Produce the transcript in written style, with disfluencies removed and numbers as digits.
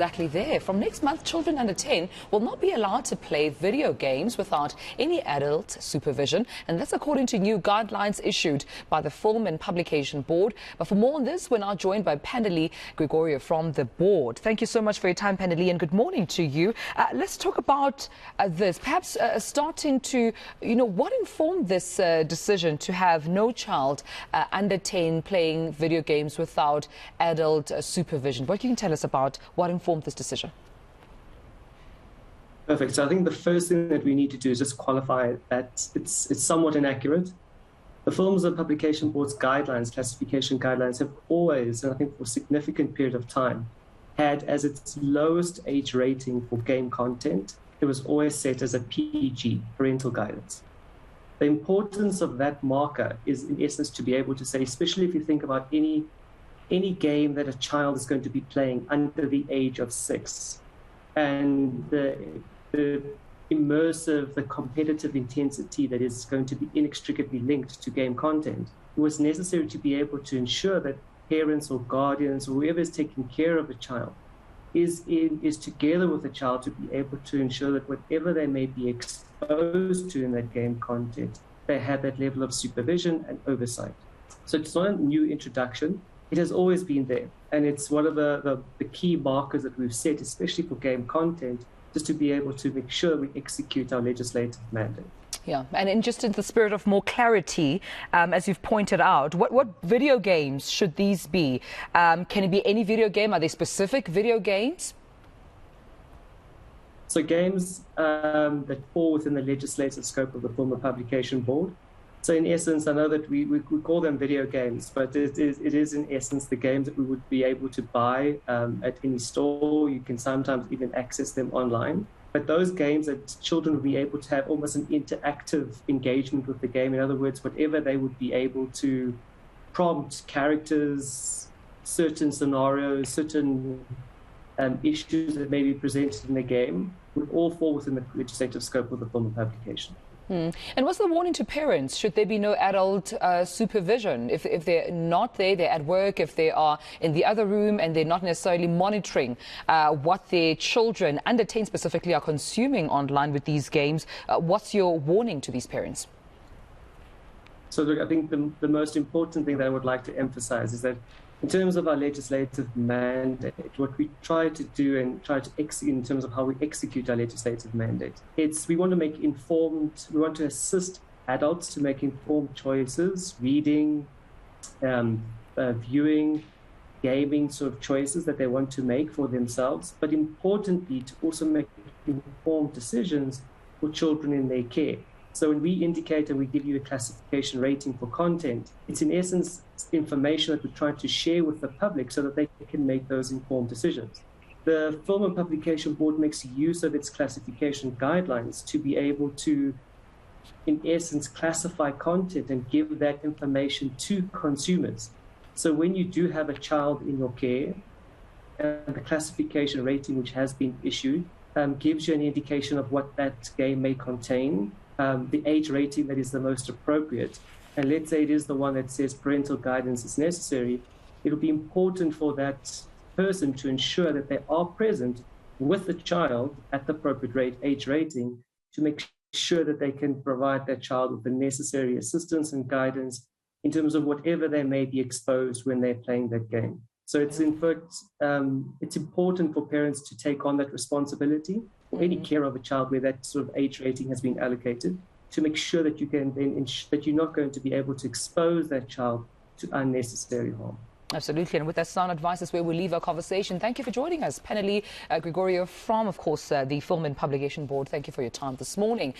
Exactly there. From next month, children under 10 will not be allowed to play video games without any adult supervision, and that's according to new guidelines issued by the Film and Publication Board. But for more on this, we're now joined by Paneli Gregorio from the board. Thank you so much for your time, Paneli, and good morning to you. Let's talk about this, perhaps starting to, what informed this decision to have no child under 10 playing video games without adult supervision. What can you tell us about what informed this decision? Perfect. So I think the first thing that we need to do is just qualify that it's somewhat inaccurate. The Films and Publication Board's guidelines, classification guidelines, have always, and I think for a significant period of time, had as its lowest age rating for game content, it was always set as a PG, parental guidance. The importance of that marker is, in essence, to be able to say, especially if you think about any game that a child is going to be playing under the age of 6, and the immersive, the competitive intensity that is going to be inextricably linked to game content, it was necessary to be able to ensure that parents or guardians or whoever is taking care of a child is together with the child to be able to ensure that whatever they may be exposed to in that game content, they have that level of supervision and oversight. So it's not a new introduction. It has always been there, and it's one of the key markers that we've set, especially for game content, just to be able to make sure we execute our legislative mandate. Yeah, and just in the spirit of more clarity, as you've pointed out, what video games should these be? Can it be any video game? Are there specific video games? So games that fall within the legislative scope of the Film and Publication Board. So in essence, I know that we call them video games, but it is in essence the games that we would be able to buy at any store. You can sometimes even access them online. But those games that children will be able to have almost an interactive engagement with the game. In other words, whatever they would be able to prompt characters, certain scenarios, certain issues that may be presented in the game would all fall within the legislative scope of the Film and Publication. And what's the warning to parents? Should there be no adult supervision? If they're not there, they're at work, if they are in the other room and they're not necessarily monitoring what their children, under 10 specifically, are consuming online with these games, what's your warning to these parents? So look, I think the most important thing that I would like to emphasize is that in terms of our legislative mandate, what we try to do and try to execute in terms of how we execute our legislative mandate, we want to assist adults to make informed choices, reading, viewing, gaming sort of choices that they want to make for themselves, but importantly, to also make informed decisions for children in their care. So when we indicate and we give you a classification rating for content, it's in essence information that we're trying to share with the public so that they can make those informed decisions. The Film and Publication Board makes use of its classification guidelines to be able to, in essence, classify content and give that information to consumers. So when you do have a child in your care, the classification rating which has been issued gives you an indication of what that game may contain, the age rating that is the most appropriate. And let's say it is the one that says parental guidance is necessary, it will be important for that person to ensure that they are present with the child at the appropriate age rating to make sure that they can provide that child with the necessary assistance and guidance in terms of whatever they may be exposed when they're playing that game. So it's in fact, it's important for parents to take on that responsibility for any care of a child where that sort of age rating has been allocated, to make sure that you can then ensure that you're not going to be able to expose that child to unnecessary harm. Absolutely, and with that sound advice is where we leave our conversation. Thank you for joining us, Paneli Gregorio from, of course, the Film and Publication Board. Thank you for your time this morning.